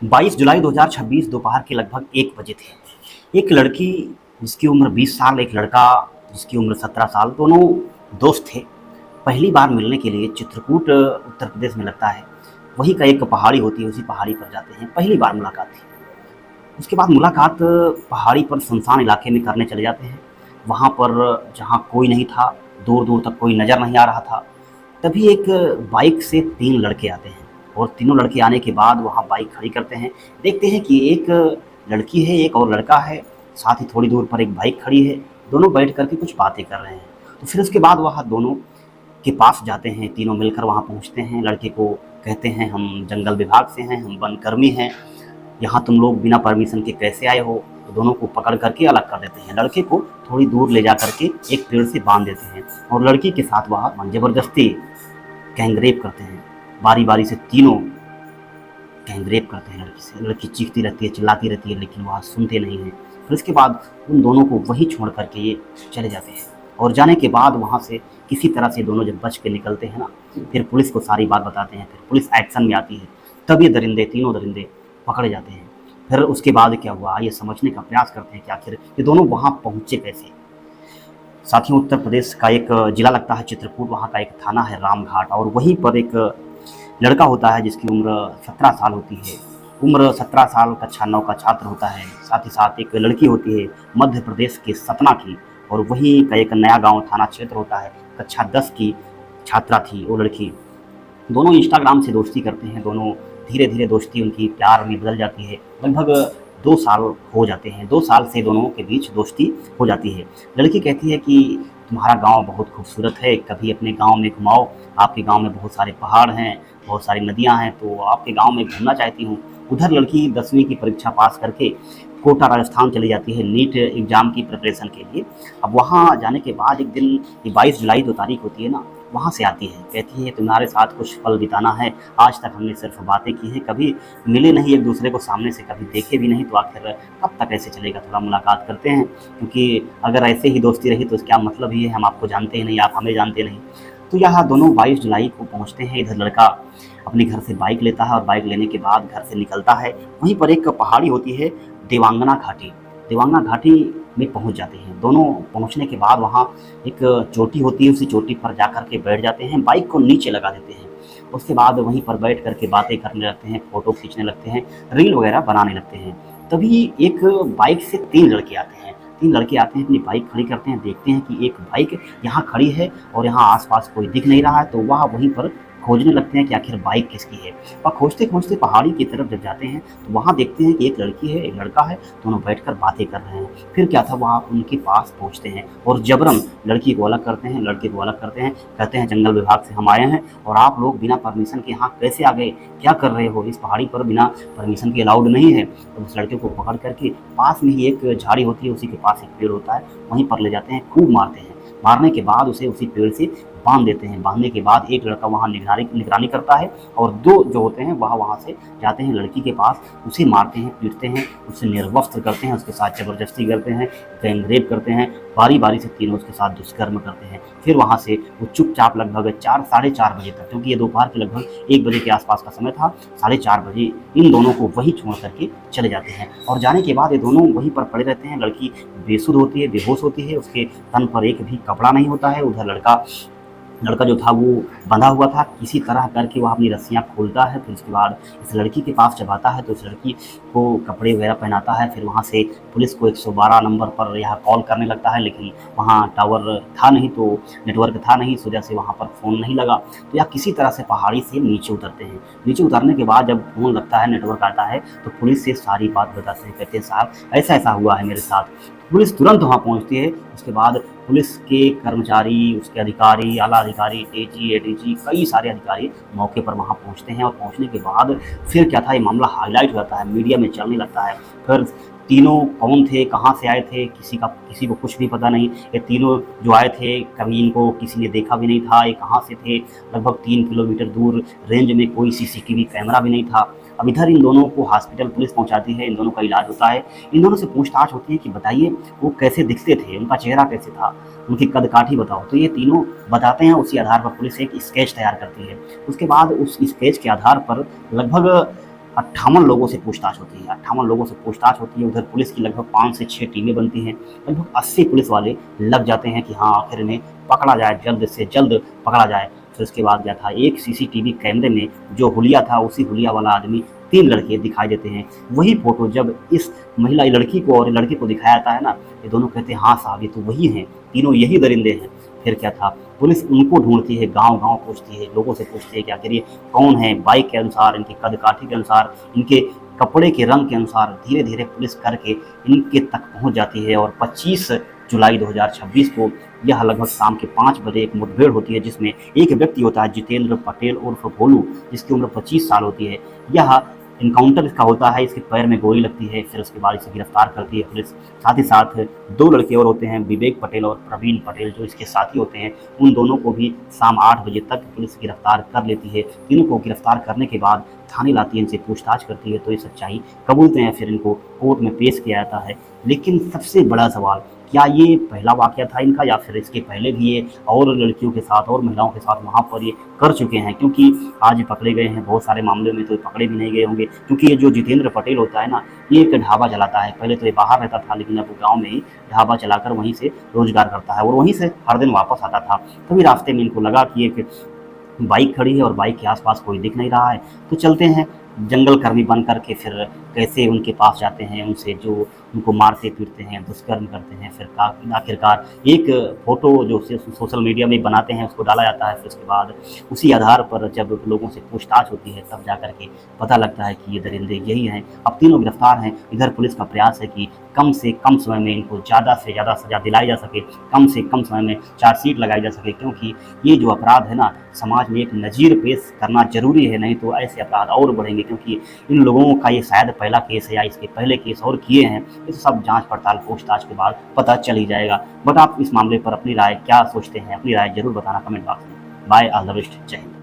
22 जुलाई 2026 दोपहर के लगभग 1 बजे थे। एक लड़की जिसकी उम्र 20 साल, एक लड़का जिसकी उम्र 17 साल, दोनों दोस्त थे। पहली बार मिलने के लिए चित्रकूट उत्तर प्रदेश में लगता है, वहीं का एक पहाड़ी होती है, उसी पहाड़ी पर जाते हैं। पहली बार मुलाकात थी। उसके बाद मुलाकात पहाड़ी पर सुनसान इलाके में करने चले जाते हैं। वहाँ पर जहाँ कोई नहीं था, दूर दूर तक कोई नज़र नहीं आ रहा था, तभी एक बाइक से 3 लड़के आते हैं और तीनों लड़के आने के बाद वहाँ बाइक खड़ी करते हैं। देखते हैं कि एक लड़की है, एक और लड़का है, साथ ही थोड़ी दूर पर एक बाइक खड़ी है। दोनों बैठ कर के कुछ बातें कर रहे हैं। तो फिर उसके बाद वह दोनों के पास जाते हैं, तीनों मिलकर वहाँ पहुँचते हैं। लड़के को कहते हैं, हम जंगल विभाग से हैं, हम वनकर्मी हैं, यहाँ तुम लोग बिना परमिशन के कैसे आए हो? तो दोनों को पकड़ करके अलग कर देते हैं। लड़के को थोड़ी दूर ले जा करके एक पेड़ से बांध देते हैं और लड़की के साथ वह ज़बरदस्ती गैंगरेप करते हैं। बारी बारी से तीनों गैंगरेप करते हैं लड़की से। लड़की चीखती रहती है, चिल्लाती रहती है, लेकिन वह सुनते नहीं हैं। फिर इसके बाद उन दोनों को वहीं छोड़ करके ये चले जाते हैं और जाने के बाद वहाँ से किसी तरह से दोनों जब बच के निकलते हैं ना, फिर पुलिस को सारी बात बताते हैं। फिर पुलिस एक्शन में आती है, तब ये दरिंदे, तीनों दरिंदे पकड़े जाते हैं। फिर उसके बाद क्या हुआ, ये समझने का प्रयास करते हैं कि आखिर ये दोनों वहाँ पहुँचे कैसे। साथियों, उत्तर प्रदेश का एक ज़िला लगता है चित्रकूट, वहाँ का एक थाना है रामघाट, और वहीं पर एक लड़का होता है जिसकी उम्र 17 साल होती है। उम्र 17 साल, कक्षा 9 का छात्र होता है। साथ ही साथ एक लड़की होती है मध्य प्रदेश के सतना की, और वहीं का एक नया गांव थाना क्षेत्र होता है, कक्षा 10 की छात्रा थी वो लड़की। दोनों इंस्टाग्राम से दोस्ती करते हैं। दोनों धीरे धीरे दोस्ती उनकी प्यार में बदल जाती है। लगभग 2 साल हो जाते हैं। 2 साल से दोनों के बीच दोस्ती हो जाती है। लड़की कहती है कि तुम्हारा गांव बहुत खूबसूरत है, कभी अपने गांव में घुमाओ, आपके गांव में बहुत सारे पहाड़ हैं, बहुत सारी नदियां हैं, तो आपके गांव में घूमना चाहती हूँ। उधर लड़की 10वीं की परीक्षा पास करके कोटा राजस्थान चली जाती है नीट एग्ज़ाम की प्रिपरेशन के लिए। अब वहाँ जाने के बाद एक दिन, ये 22 जुलाई जो तारीख होती है ना, वहाँ से आती है। कहती है, तुम्हारे साथ कुछ पल बिताना है। आज तक हमने सिर्फ बातें की हैं, कभी मिले नहीं एक दूसरे को सामने से, कभी देखे भी नहीं, तो आखिर कब तक ऐसे चलेगा? थोड़ा मुलाकात करते हैं, क्योंकि अगर ऐसे ही दोस्ती रही तो क्या मतलब ही है, हम आपको जानते ही नहीं, आप हमें जानते नहीं। तो यहाँ दोनों 22 जुलाई को पहुँचते हैं। इधर लड़का अपने घर से बाइक लेता है और बाइक लेने के बाद घर से निकलता है। वहीं पर एक पहाड़ी होती है देवांगना घाटी, देवांगना घाटी में पहुंच जाते हैं। दोनों पहुंचने के बाद वहां एक चोटी होती है, उसी चोटी पर जाकर के बैठ जाते हैं, बाइक को नीचे लगा देते हैं। उसके बाद वहीं पर बैठ करके बातें करने लगते हैं, फ़ोटो खींचने लगते हैं, रील वगैरह बनाने लगते हैं। तभी एक बाइक से 3 लड़के आते हैं। 3 लड़के आते हैं, अपनी बाइक खड़ी करते हैं, देखते हैं कि एक बाइक यहाँ खड़ी है और यहाँ आस-पास कोई दिख नहीं रहा है, तो वह वहीं पर खोजने लगते हैं कि आखिर बाइक किसकी है। और खोजते-खोजते पहाड़ी की तरफ जब जाते हैं, तो वहाँ देखते हैं कि एक लड़की है, एक लड़का है, दोनों बैठकर बातें कर रहे हैं। फिर क्या था, वहाँ उनके पास पहुँचते हैं और जबरन लड़की को अलग करते हैं, लड़के को अलग करते हैं। कहते हैं, जंगल विभाग से हम आए हैं और आप लोग बिना परमिशन के यहाँ कैसे आ गए? क्या कर रहे हो? इस पहाड़ी पर बिना परमिशन के अलाउड नहीं है। तो उस लड़के को पकड़ करके पास में ही एक झाड़ी होती है, उसी के पास एक पेड़ होता है, वहीं पर ले जाते हैं, खूब मारते हैं। मारने के बाद उसे उसी पेड़ से बांध देते हैं। बांधने के बाद एक लड़का वहाँ निगरानी करता है और 2 जो होते हैं वह वहाँ से जाते हैं लड़की के पास, उसे मारते हैं, पीटते हैं, उसे निर्वस्त्र करते हैं, उसके साथ ज़बरदस्ती करते हैं, गैंगरेप करते हैं। बारी-बारी से तीनों उसके साथ दुष्कर्म करते हैं। फिर वहाँ से वो चुपचाप लगभग 4 साढ़े 4 बजे तक, क्योंकि ये दोपहर के लगभग 1 बजे के आसपास का समय था, साढ़े 4 बजे इन दोनों को वहीं छोड़ करके चले जाते हैं। और जाने के बाद ये दोनों वहीं पर पड़े रहते हैं। लड़की बेसुध होती है, बेहोश होती है, उसके तन पर एक भी कपड़ा नहीं होता है। उधर लड़का जो था वो बंधा हुआ था। किसी तरह करके वह अपनी रस्सियाँ खोलता है। फिर उसके बाद इस लड़की के पास जब आता है तो इस लड़की को कपड़े वगैरह पहनाता है। फिर वहाँ से पुलिस को 112 नंबर पर यह कॉल करने लगता है, लेकिन वहाँ टावर था नहीं, तो नेटवर्क था नहीं, इस वजह से वहाँ पर फ़ोन नहीं लगा। तो यह किसी तरह से पहाड़ी से नीचे उतरते हैं। नीचे उतरने के बाद जब फ़ोन लगता है, नेटवर्क आता है, तो पुलिस से सारी बात बताते हैं। कहते हैं, साहब ऐसा-ऐसा हुआ है मेरे साथ। पुलिस तुरंत वहाँ पहुँचती है। उसके बाद पुलिस के कर्मचारी, उसके अधिकारी, आला अधिकारी, एजी, एडीजी, कई सारे अधिकारी मौके पर वहाँ पहुँचते हैं। और पहुँचने के बाद फिर क्या था, ये मामला हाईलाइट हो जाता है, मीडिया में चलने लगता है। फिर तीनों कौन थे, कहाँ से आए थे, किसी को कुछ भी पता नहीं। ये तीनों जो आए थे, कभी इनको किसी ने देखा भी नहीं था, ये कहाँ से थे। लगभग 3 किलोमीटर दूर रेंज में कोई सीसीटीवी कैमरा भी नहीं था। अब इधर इन दोनों को हॉस्पिटल पुलिस पहुंचाती है, इन दोनों का इलाज होता है। इन दोनों से पूछताछ होती है कि बताइए वो कैसे दिखते थे, उनका चेहरा कैसे था, उनकी कद-काठी बताओ। तो ये तीनों बताते हैं। उसी आधार पर पुलिस एक स्केच तैयार करती है। उसके बाद उस स्केच के आधार पर लगभग 58 लोगों से पूछताछ होती है, 58 लोगों से पूछताछ होती है। उधर पुलिस की लगभग 5 से 6 टीमें बनती हैं, लगभग 80 पुलिस वाले लग जाते हैं कि हाँ आखिर इन्हें पकड़ा जाए, जल्द से जल्द पकड़ा जाए। फिर उसके बाद क्या था, एक सीसीटीवी कैमरे में जो हुलिया था, उसी हुलिया वाला आदमी 3 लड़के दिखाई देते हैं। वही फोटो जब इस महिला लड़की को और लड़के को दिखाया जाता है ना, ये दोनों कहते हैं हाँ साहब ये तो वही हैं, तीनों यही दरिंदे हैं। फिर क्या था, पुलिस उनको ढूंढती है, गांव-गांव पूछती है, लोगों से पूछती है कि आखिर ये कौन है, बाइक के अनुसार, इनके कद-काठी के अनुसार, इनके कपड़े के रंग के अनुसार धीरे-धीरे पुलिस करके इनके तक पहुंच जाती है। और 25 जुलाई 2026 को यह लगभग शाम के 5 बजे एक मुठभेड़ होती है, जिसमें एक व्यक्ति होता है जितेंद्र पटेल उर्फ भोलू, जिसकी उम्र 25 साल होती है। यह इनकाउंटर इसका होता है, इसके पैर में गोली लगती है, फिर उसके बाद इसे गिरफ्तार करती है पुलिस। साथ ही साथ 2 लड़के और होते हैं, विवेक पटेल और प्रवीण पटेल, जो इसके साथी होते हैं। उन दोनों को भी शाम 8 बजे तक पुलिस गिरफ्तार कर लेती है। तीनों को गिरफ्तार करने के बाद थाने लाती है, इनसे पूछताछ करती है, तो ये सच्चाई कबूलते हैं। फिर इनको कोर्ट में पेश किया जाता है। लेकिन सबसे बड़ा सवाल, क्या ये पहला वाक़या था इनका, या फिर इसके पहले भी ये और लड़कियों के साथ और महिलाओं के साथ वहाँ पर ये कर चुके हैं? क्योंकि आज ये पकड़े गए हैं, बहुत सारे मामलों में तो ये पकड़े भी नहीं गए होंगे। क्योंकि ये जो जितेंद्र पटेल होता है ना, ये एक ढाबा चलाता है। पहले तो ये बाहर रहता था, लेकिन अब वो गाँव में ही ढाबा चलाकर वहीं से रोज़गार करता है और वहीं से हर दिन वापस आता था। तभी रास्ते में इनको लगा कि एक बाइक खड़ी है और बाइक के आसपास कोई दिख नहीं रहा है, तो चलते हैं। जंगल कर्मी बन करके फिर कैसे उनके पास जाते हैं, उनसे जो उनको मारते पीटते हैं, दुष्कर्म करते हैं। फिर आखिरकार एक फ़ोटो जो सोशल मीडिया में बनाते हैं, उसको डाला जाता है। फिर उसके बाद उसी आधार पर जब लोगों से पूछताछ होती है, तब जा कर के पता लगता है कि ये दरिंदे यही हैं। अब तीनों गिरफ्तार हैं। इधर पुलिस का प्रयास है कि कम से कम समय में इनको ज़्यादा से ज़्यादा सज़ा दिलाई जा सके, कम से कम समय में चार्जशीट लगाई जा सके, क्योंकि ये जो अपराध है ना, समाज में एक नज़ीर पेश करना ज़रूरी है, नहीं तो ऐसे अपराध और बढ़ेंगे। क्योंकि इन लोगों का ये शायद पहला केस है या इसके पहले केस और किए हैं, ये तो सब जांच पड़ताल पूछताछ के बाद पता चल ही जाएगा। बट आप इस मामले पर अपनी राय क्या सोचते हैं? अपनी राय ज़रूर बताना कमेंट बॉक्स में। बाय, ऑल द बेस्ट, जय हिंद।